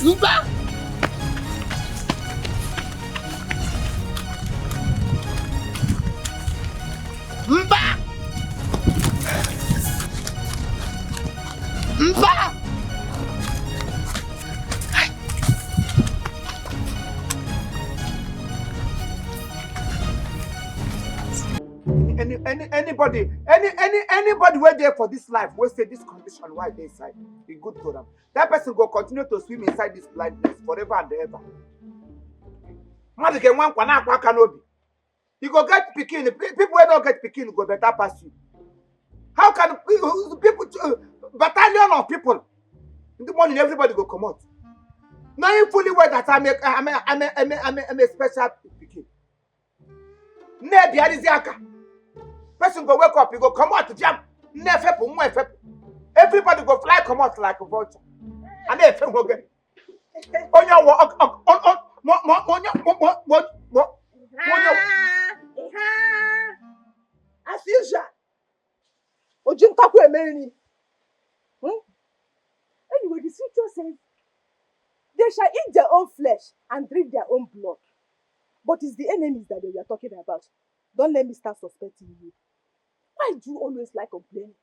Mba! Mba! Mba! Anybody wait there for this life, we say this condition why they inside. Be good to them. That person will continue to swim inside this blindness forever and ever. Man, can one canobi. You go get picking. People who don't get picking go better pass you. How can people battalion of people in the morning everybody go come out? Knowing fully well that I'm a special picking. Nebi Adiziaka. Person go wake up, you go come out to jump. Everybody go fly come out like a vulture. And then go get on as usual. Anyway, the scripture says they shall eat their own flesh and drink their own blood. But it's the enemies that they were talking about. Don't let me start suspecting you. Why do you always like complaining?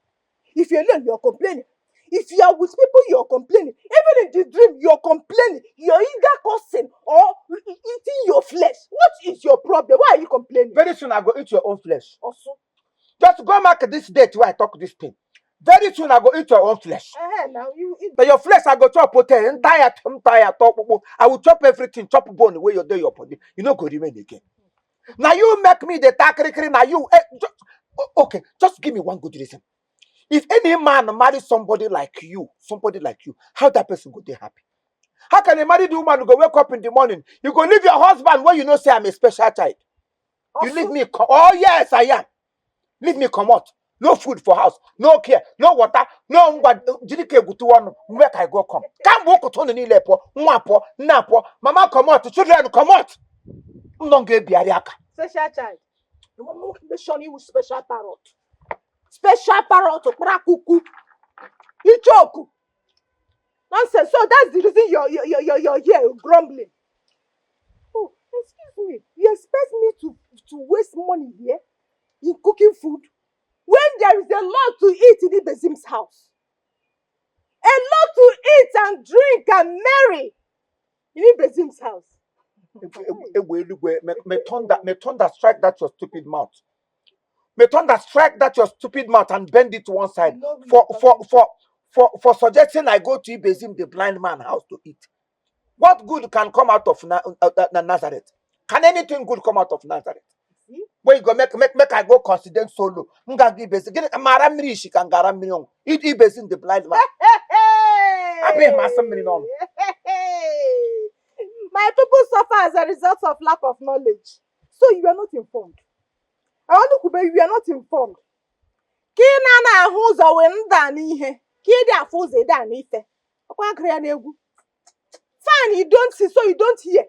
If you're alone, you're complaining. If you are with people, you're complaining. Even in the dream, you're complaining. You're either cursing or eating your flesh. What is your problem? Why are you complaining? Very soon I go eat your own flesh. Also, just go mark this date where I talk this thing. Very soon I go eat your own flesh. now you eat. But your flesh I go chop hotel. I'm tired, talk. I will chop everything, chop bone where you do your body. You know go remain again. Now you make me the takri. Now you okay, just give me one good reason. If any man marries somebody like you, how that person go be happy? How can a married woman go wake up in the morning? You go leave your husband when you know say I'm a special child. Also, you leave me. Oh yes, I am. Leave me come out. No food for house, no care, no water, no make I go come. Can't walk to the lepo, napo, mama come out, children come out. Don't get biariaka. special child. You want to show you with special parrot. Special parrot to kuku. Ichoku. Nonsense. So that's the reason you're here grumbling. Oh, excuse me. You expect me to waste money here in cooking food when there is a lot to eat in Ibezim's house? A lot to eat and drink and marry in Ibezim's house. Me thunder strike that your stupid mouth. Me thunder strike that your stupid mouth and bend it to one side. For suggesting I go to Ibezim the blind man house to eat. What good can come out of Nazareth? Can anything good come out of Nazareth? Where you go make I go consider solo. Mga Ibezim. Get maramri she can garamri. Eat Ibezim the blind man. I pay my son. My people suffer as a result of lack of knowledge. So you are not informed. I want to you are not informed. Kina na huzo wenda nihe. Kidi afuze da nife. Fine, you don't see, so you don't hear.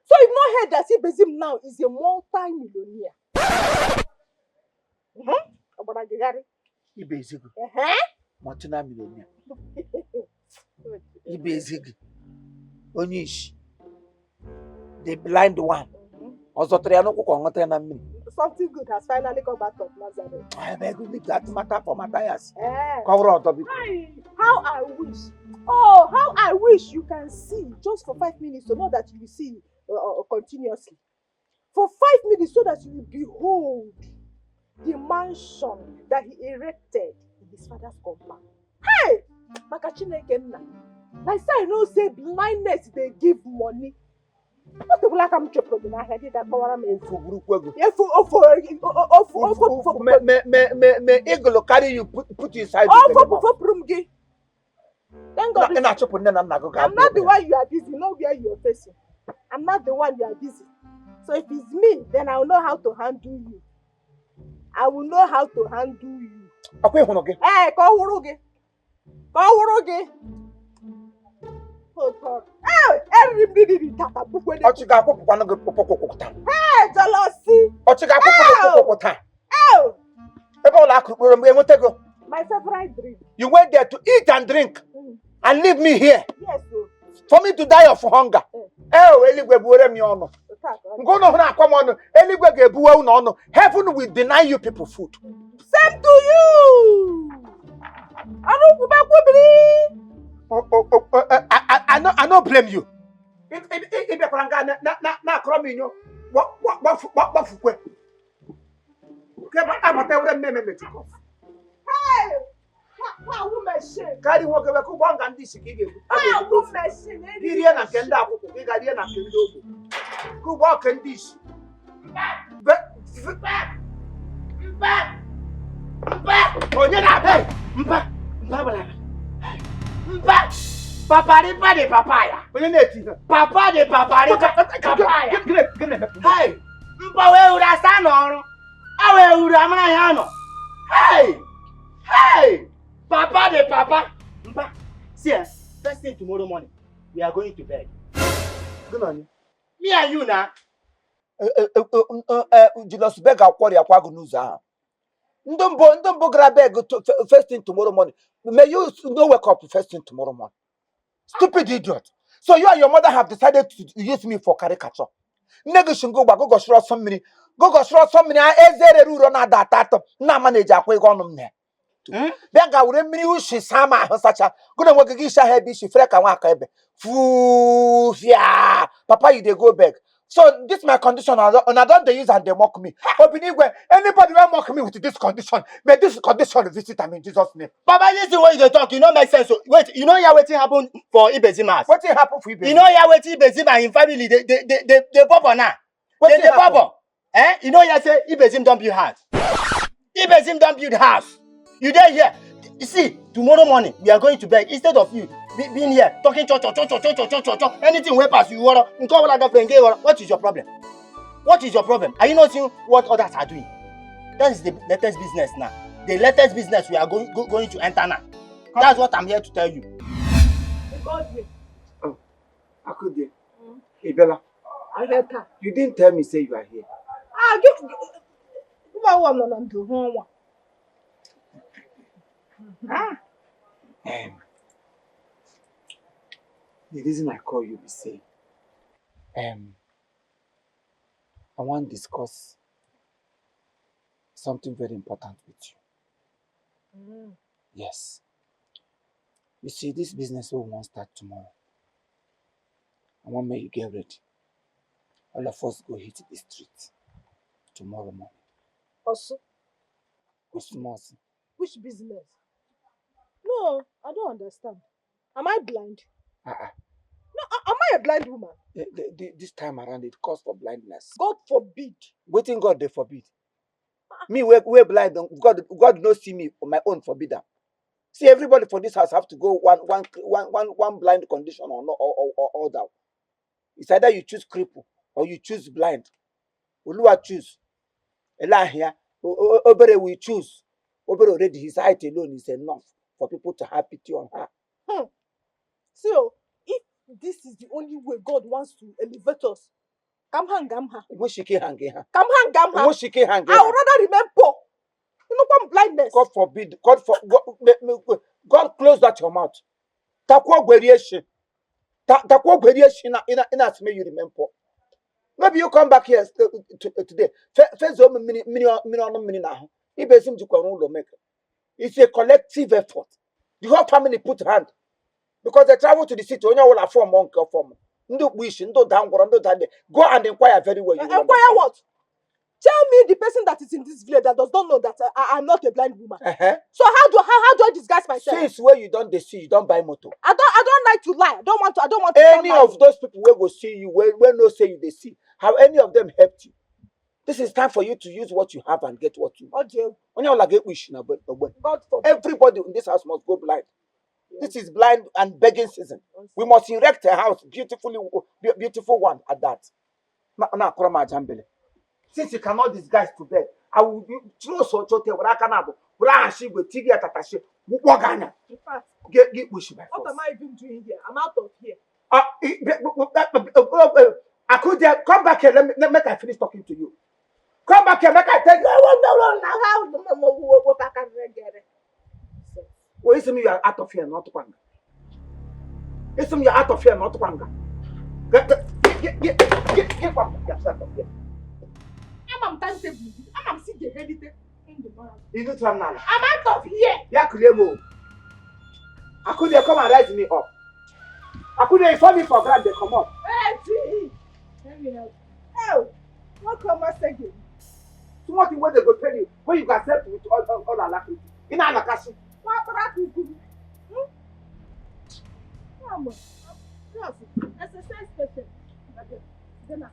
So you've not heard that Ibezim now is a multi-millionaire. Ibezim. Multi-millionaire. Ibezim. Onish. The blind one. Something good has finally come out of Nazareth. I beg you, that matter for Matthias. How I wish. Oh, how I wish you can see just for 5 minutes, so not that you will see continuously. For 5 minutes, so that you will behold the mansion that he erected in his father's compound. Hey! Makachineke. Like I know say blindness they give money. What the black I'm chopping? I did that power me. Me eagle carry you put inside. Thank God. I'm not the one you are busy. Not where you are facing. I'm not the one you are busy. So if it's me, then I will know how to handle you. I will know how to handle you. Hey, call Wuruge. Oh God. Hey, jealousy. My favorite drink. You went there to eat and drink and leave me here. Yes, sir. For me to die of hunger. Eligwe buore mi ono. Ngono huna akwa mono. Eligwe ge buwe uno ono. Heaven will deny you people food. Same to you. I don't blame you. If na krominyo. What fukwe. Keba abata ure meme chiko. Hey! How machine? Kadi woke we kubanga ndisi kige. How machine? Kirie na kenda akoko, kigarie na kendo obo. Kuba kendisi. Mba. Onye na hey. Mba bala. Mba. Papa de papaya. Onye na eti. Papa de papaya. Hey. Mba we ura sa no oru. Awe ura amara ya no. Hey. Papa de papa. Mba. See, first thing tomorrow morning, we are going to bed. Good on you. Me and you now. Julius Beg akwari akwago news ah. Ndombo grab beg first thing tomorrow morning. May you no wake up first thing tomorrow morning. Stupid idiot. So you and your mother have decided to use me for caricature. Negation go back, go short some many. Go short some many. Ezere ruro na data. Na manager akwa go num ne. Bega wure mini ushi sama hasacha. Go na wagigisha hebi shi freka wa aka ebe. Fufia. Papa you dey go beg. So this my condition and I don't they use and they mock me. Obinigwe, anybody will mock me with this condition. May this condition visit them in Jesus' name. Papa, this is the way you talk. You know make sense. So, wait, you know here what happened for Ibezimas? What happened for Ibezima? You know here what Ibezima in family they bubble now. They bubble. You know here say Ibezim don't build house. Ibezim don't build house. You there here. You see, tomorrow morning we are going to bed instead of you being here talking anything way pass you want. What is your problem? What is your problem? Are you not seeing what others are doing? That is the latest business now. The latest business we are going to enter now. That's what I'm here to tell you. Oh, I could do. Hey Bella, you didn't tell me say you are here. The reason I call you is say, I want to discuss something very important with you. Yes. You see, this business we want to start tomorrow. I want me you get ready. All of us go hit the street tomorrow morning. Also, which business? No, I don't understand. Am I blind? No, am I a blind woman? This time around, it calls for blindness. God forbid. Waiting God, they forbid. Me, we're blind. God no see me on my own forbidden. See, everybody for this house have to go one blind condition or no or other. It's either you choose cripple or you choose blind. Uluwa choose. Ella here. Obere we choose. Obere already his height alone is enough for people to have pity on her. So, if this is the only way God wants to elevate us, come hang. Come hang. I would rather remain poor. You know what blindness? God forbid. God close that your mouth. Takwa gwerieshe. Takwa gwerieshe in as may you remain poor. Maybe you come back here today. First mini now. It's a collective effort. The whole family put hand. Because they travel to the city, only all are form monk or form. No wish, no down, go and inquire very well. Inquire what? Tell me the person that is in this village that does not know that I'm not a blind woman. So how do I disguise myself? Since where you don't see, you don't buy motor. I don't like to lie. I don't want to. Any of those people will go see you when no say you they see. Have any of them helped you? This is time for you to use what you have and get what you want. Only all get wish now, but God forbid. Everybody in this house must go blind. This is blind and begging season. We must erect a house, beautiful one at that. Since you cannot disguise to bed, I will throw so chote where I can have. With Tiggy at Atashi. Wagana. In fact, get wish by what am I even doing here? I'm out of here. I could come back here. Let me finish talking to you. Come back here. Make I tell you. Well, you see me, you are out of here, not one. It's some you're out of here, not Wanga. Get yourself of here. I'm timetable. I'm sick the head. You do tram now. I'm out of here. Yeah, Kulemo. I could come and rise me up. I could inform me for grant they come up. Hey, let me help. Oh, what come I say again? So what you want they go tell you when you can accept with all alacrity. In Alakashi. What about you? Come on. Exercise patient. Then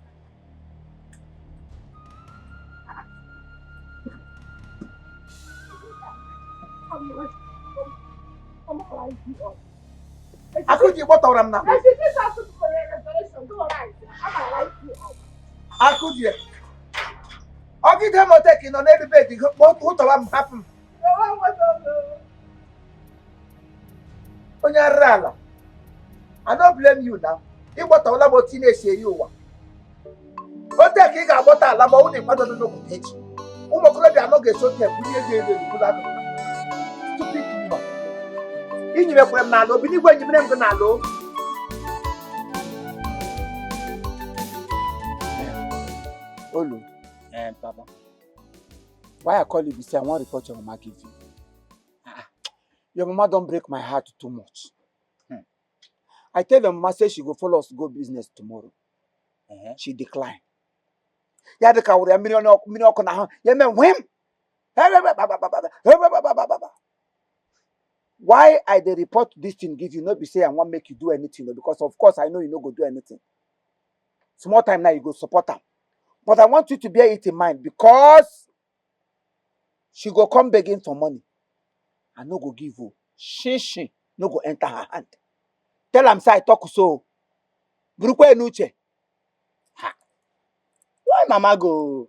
I'm alright. I could you what I'm now. I should just have to for restoration. Go right. I'm alright. I could you. I'll give them a taking on every bed. What happen? On your rala. I don't blame you now. It was all about teenage you were. What the king about a lama only part of the local page. Uma could not get so careful. Stupid woman. In your friend now, believe when you never know. Olu. Papa. Why I call you this? I want to report your mama give you. Your mama don't break my heart too much. I tell your mama say she go follow us to go business tomorrow. She declined. Yeah, the car with a million na yeah, man, whim. Why I dey report this thing give you not be say I want make you do anything because of course I know you no go do anything. Small time now you go support her. But I want you to bear it in mind because she go come begging for money. I no go give you. She no go enter her hand. Tell am say I talk so. Burukwe nuche. Why mama go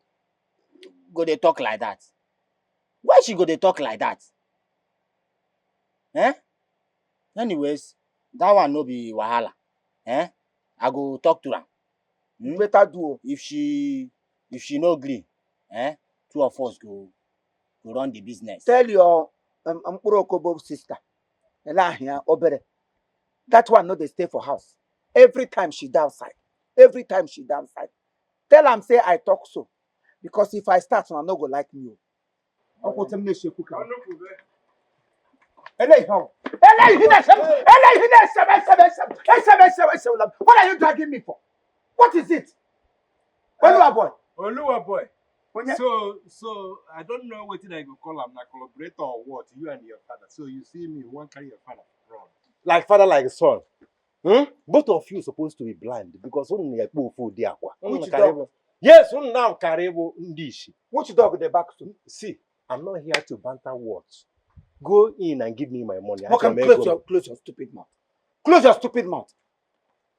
they talk like that? Why she go they talk like that? Anyways, that one no be wahala. I go talk to her. Better do. If she no agree, two of us go run the business. Tell your Mpurokobo sister. That one no they stay for house. Every time she downside. Tell am say I talk so. Because if I start, I no go like me. What are you dragging me for? What is it? Oluwa boy. So I don't know what I go call him, like collaborator or what, you and your father. So you see me, one carry your father wrong. Like father, like son. Both of you supposed to be blind because Which dog? Yes, now Karebo Ndishi. Which dog with the back to? See, I'm not here to banter words. Go in and give me my money. Close your stupid mouth. Close your stupid mouth.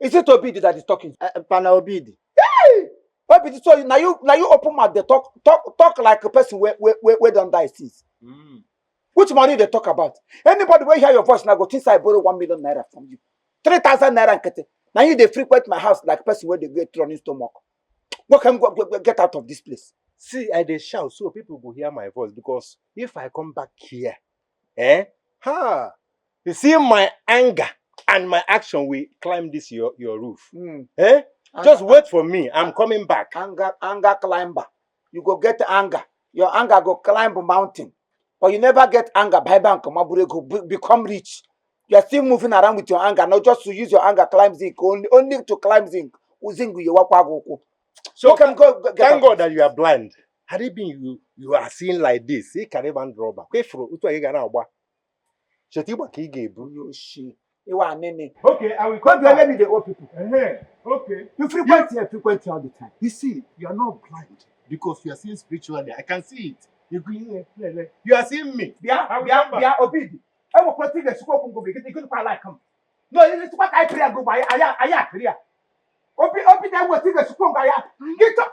Is it Obidi that is talking? Pana Obidi. Hey! Obidi, so now you open mouth, they talk like a person where don't die since. Which money they talk about? Anybody will hear your voice now go think I borrow 1 million naira from you. 3,000 naira and kete. Now you they frequent my house like person where they get running stomach. What can go get out of this place? See, I dey shout so people will hear my voice because if I come back here, you see my anger and my action will climb this your roof. Just wait for me. I'm coming back. Anger climber. You go get anger. Your anger go climb a mountain. But you never get anger by bank. Go become rich. You are still moving around with your anger, not just to use your anger climb zinc. Only to climb zinc. So can go get thank up. God that you are blind. Had it been you are seeing like this, he can't even draw back. Okay, I will Come come let back. me the old people. Okay. You frequent here all the time. You see, you are not blind because you are seeing spiritually. I can see it. You are seeing me. Obidi. I will protect the school go because you couldn't like him. No, it's what I pray go by. I pray. Open that will take the school by. Get to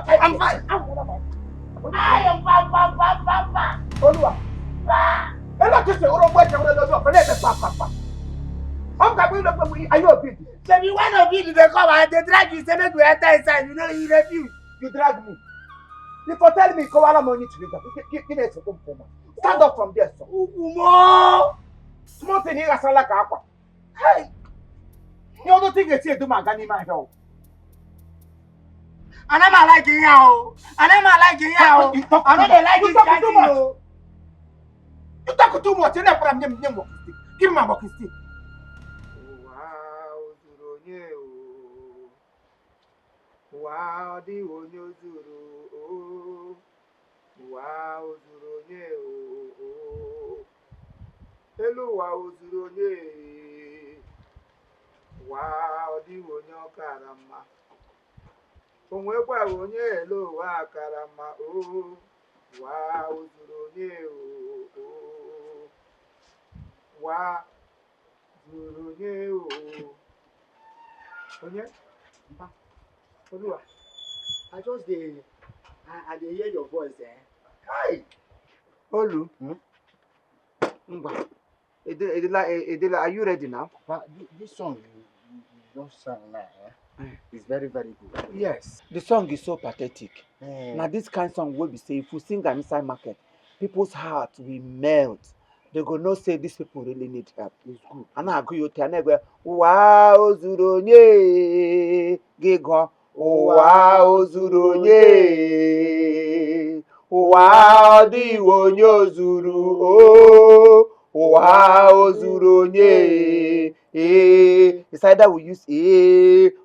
I'm fine. I am bam. Olua. And not just all what you will do. I'm going to are you Obidi? Tell me when Obidi they come and they drag you, say make we enter inside. You know you refuse. You drag me. Before tell me, go allow money to give me a second. Stand up from there, sir. Ukumo. Small thing here, like aqua. Hey, you don't think it's a do my gani my help. And I'm like it now. And I'm like it now. I know they like You this talk kind too of much. thing. You talk too much. You never from them walking stick. Give me my walking stick. Wow, Zuru, wow, the onyo Zuru, wow, Zuru, hello, wow, Zuru, wow, the onyo karama. Onwekwa onye hello wa karama, wow, Zuru, wow, Zuru, onye. Olúwa. I just I dey hear your voice, eh? Hi. Olu. Ngwa. Edela, are you ready now? But this song you just sang now, it's very, very good. Yes. The song is so pathetic. Eh. Now this kind of song will be say if we sing am inside market, people's hearts will melt. They go know say these people really need help. It's good. And I go you tell them, wow, zuru nye, gigo, wow, zuru nye, wow, di wonyo zuru, wow, zuru nye. It's either we use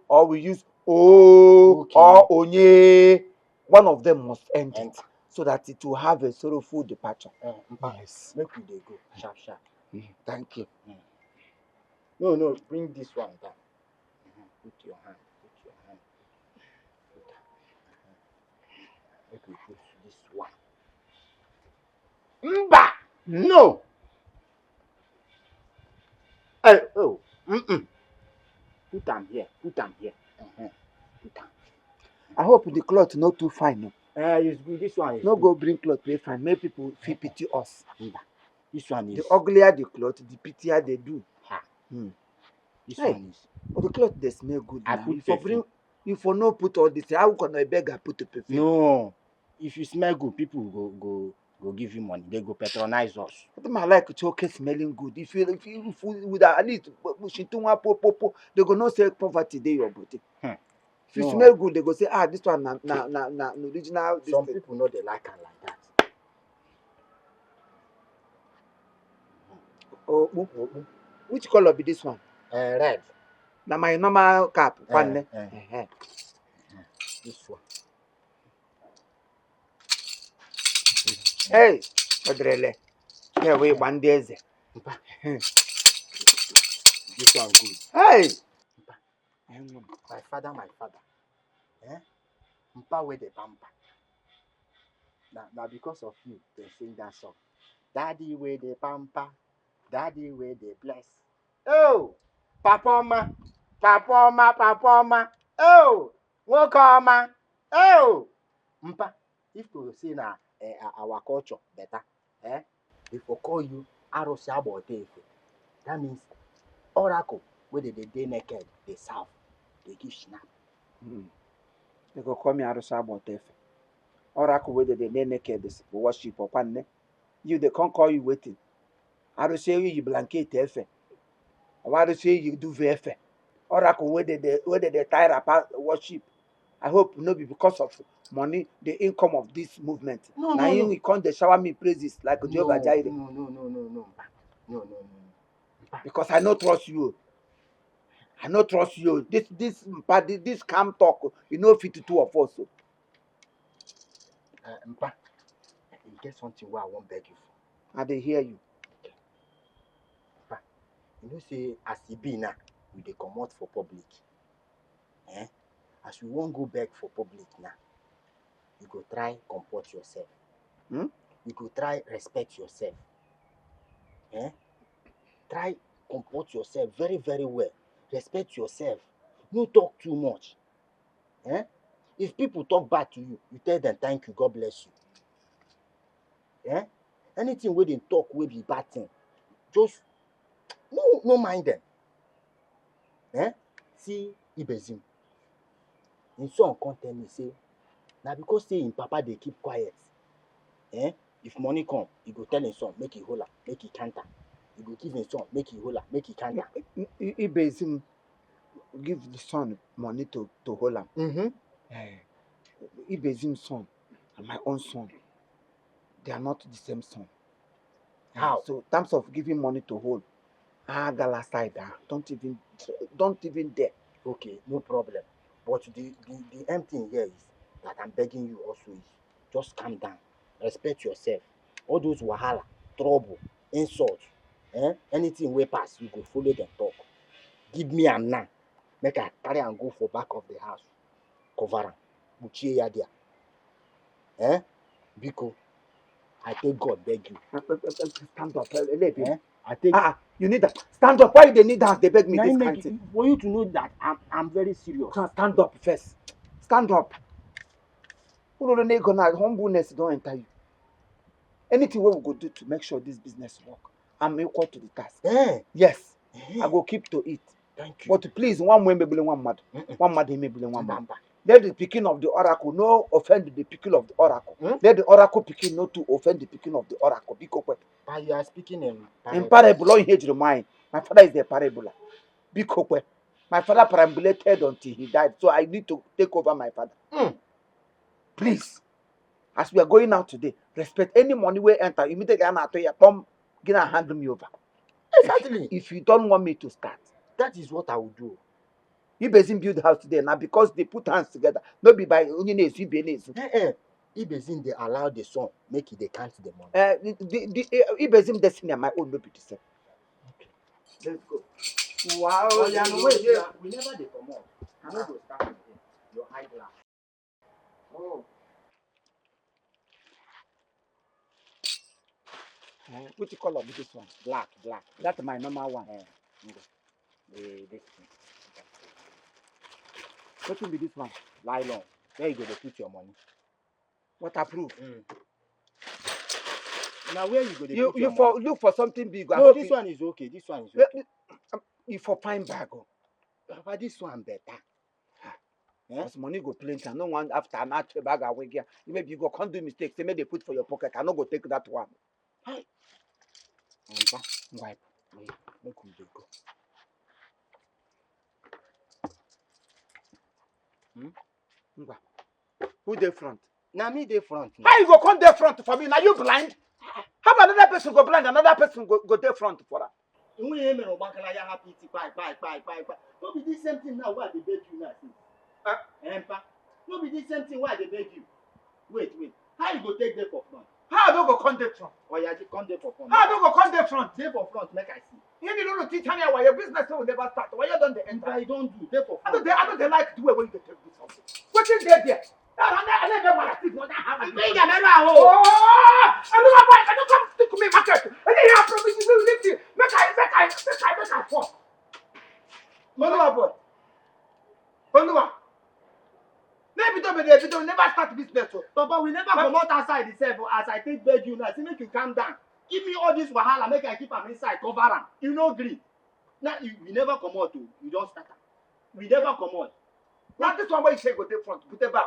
or we use or onye. One of them must end it so that it will have a sorrowful departure. Yes. Make we dey go sharp. Thank you. No, bring this one down. Put your hand. Put that. Make we put this one. Mba! No! Oh. Put them here. Put them. I hope the cloth not too fine. No? It's good. This one is No good. go bring cloth very fine. Make people feel pity us. Mba. This one is... The uglier the cloth, the prettier they do. This Hey, one is... but the cloth they smell good I now. put If you perfume. if you no put all this, how can I beg I put the perfume? No. If you smell good, people go give you money. They go patronize us. I think I like it okay smelling good. If you with at least they go not say poverty there your body. If you smell good, they go say, this one na original. Some people know they like her like that. Oh, which color be this one? Red. Na my normal cap. This one. Hey, Odrele. Here we one days. This one good. Hey, My father. Mpa with the pamper. Now because of you, they sing that song. Daddy with the pamper, daddy with the bless. Oh, Papa, oh, Wokama, oh, Mpa. If to see na our culture better, if we call you Arosiabote, that means oracle where they naked, they serve, they give snap. they go call me Arusa about Tefe. Oracle whether they naked this worship or panne. You they can't call you waiting. Arusa you blanket Tefe. Or Arusa you do VF. Oracle whether they tie up worship. I hope no be because of money, the income of this movement. Now you can't shower me praises like Jehovah Jireh. No. Because I don't trust you. I don't trust you. This calm talk, you know, fit to two of us. Mpa, you get something where I won't beg you for. I they hear you. Mpa, you know say as e be now, we dey comot for public. As we won't go beg for public now, you go try comport yourself. You go try respect yourself. Try comport yourself very, very well. Respect yourself. No talk too much. If people talk bad to you, you tell them thank you, God bless you. Anything where they talk will be bad thing. Just no mind them. See Ibezim. In song come tell me say, now because say in papa they keep quiet. If money come, he go tell him son, make he hold am, make he counter. You go give him son, make he hold am, make he count am. Ibezim give the son money to hold him. Mm-hmm. Ibezim's son and my own son, they are not the same son. How? So in terms of giving money to hold, gala side, don't even dare. Okay, no problem. But the empty thing here is that I'm begging you also is just calm down, respect yourself. All those wahala, trouble, insult, anything wey pass, you go follow them talk. Give me am now, make I carry am go for back of the house, cover am, muchie ya there. Biko, I take God beg you. Stand up, Levi. I take. You need that. Stand up. Why they need that? They beg me Now this make kind it, thing. for you to know that I'm very serious. Stand up first. Stand up. Who don't go now? Humbleness don't enter you. Anything we go do to make sure this business work, I'm equal to the task. Yes, I go keep to it. Thank you. But please, one way maybe one mad, one maybe one mad. Remember. Let the picking of the oracle no offend the picking of the oracle. Let the oracle picking not to offend the picking of the oracle. Because But you are speaking in parable. Oh, here to mind. My father is the parable. Because my father perambulated until he died, so I need to take over my father. Please, as we are going out today, respect any money we enter. Immediately, I'm at you. Come, get and hand me over. Exactly. If you don't want me to start, that is what I will do. you better build house today now because they put hands together. Not be by only names, you be names. Ibezim, they allow the son make it, they count the money. Ibezim destiny my own no be the same. Okay. Let's go. Wow. Oh, yeah, no, wait, yeah. We never they come out. You know, go start with him. Your eyeglass. Oh. Which color be this one? Black. That's my normal one. This thing. What will be this one? Nylon. Where you go to put your money? Waterproof. Now where you go to You put your for money? look for something big. No, this one is okay. This one is okay. You for fine bag. But this one better. Because money go plenty. No one after an actual bag away here. Maybe you go can't do mistakes. They may they put for your pocket. I no go take that one. Hi. Wipe. Make we dey go. Who dey front? Now me dey front. Now. How you go come dey front for me? Now you blind? How about another person go blind? Another person go dey front for her. When you hear Obankala, you happy to buy. No be this same thing now. Why they beg you now? No be this same thing. Why they beg you? Wait. How you go take them for front? How I don't go come dey front? Or you come there for front? How I don't go come dey front? Dey for front, make I see. You need to teach me why your business will never start. Why you don't dey If enter? I don't do, dey for I front. don't like the way you dey take this something. What is there? I never want to see no that happen. Bring them around. Oh, I don't want I don't come stick to me market. And then you have promise you will leave me. Make I fall. Oluwa boy. Oluwa. Maybe don't never start business. Papa, we never come out outside itself as I take beg you now. See, make you calm down. Give me all this wahala, make I keep am inside, cover am. You no gree. Now we never come out. You don't start am. We never come out. Now this one where you say go take front, put it back.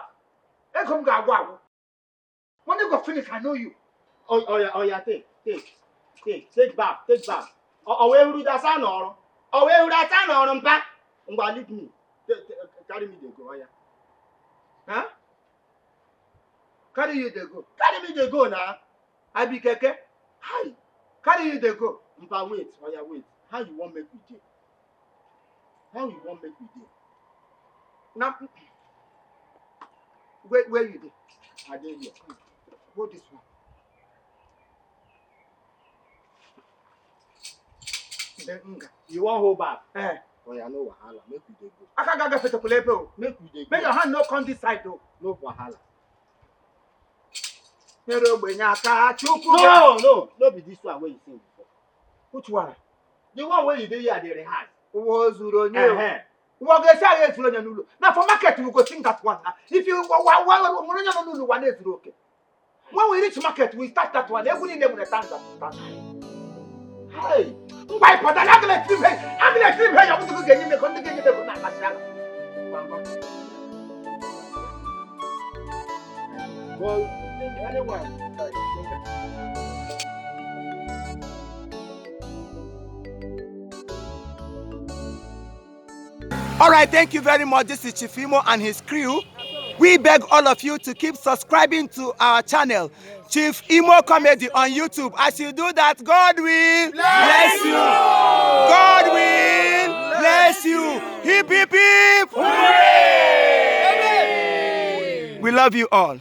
Then come go. When you go finish, I know you. Oh yeah, take back. Owe uru da sa n'ọrụ. Owe uru da sa n'ọrụ mpa. Ngwa leave me. Carry me dey go, oya. Huh? Carry you they go. Carry me dey go now. I be keke. Hi. Carry you they go. Mpa, wait. How you want make we dey? Now, where you dey? I dey here. Go this one. Then You want hold back? Oya, no wahala. Make we dey go. Akagaga fetekulepe o. Make we dey go. Make your hand no come this side though. No wahala. Nyere ogbenye aka chukwu. No be this one wey you sing before. Which one? The one wey you dey here dey rehearse. Wo zuru onye o. Wo ga say aye zuru onye n'ụlọ. Na for market we go sing that one na. If you onye no n'ụlọ wa na ezuru oke. When we reach market we start that one. Egwu niile nwere stanza. Hey. Ngwa ipota na agile trim he ya mutu ga enyi me ko ndị ga-enyi me ko na akpasiala. Well, anyone. All right, thank you very much. This is Chief Imo and his crew. We beg all of you to keep subscribing to our channel, Chief Imo Comedy on YouTube. As you do that, God will bless you. God will bless you. Hip, hip, hip. Hooray! We love you all.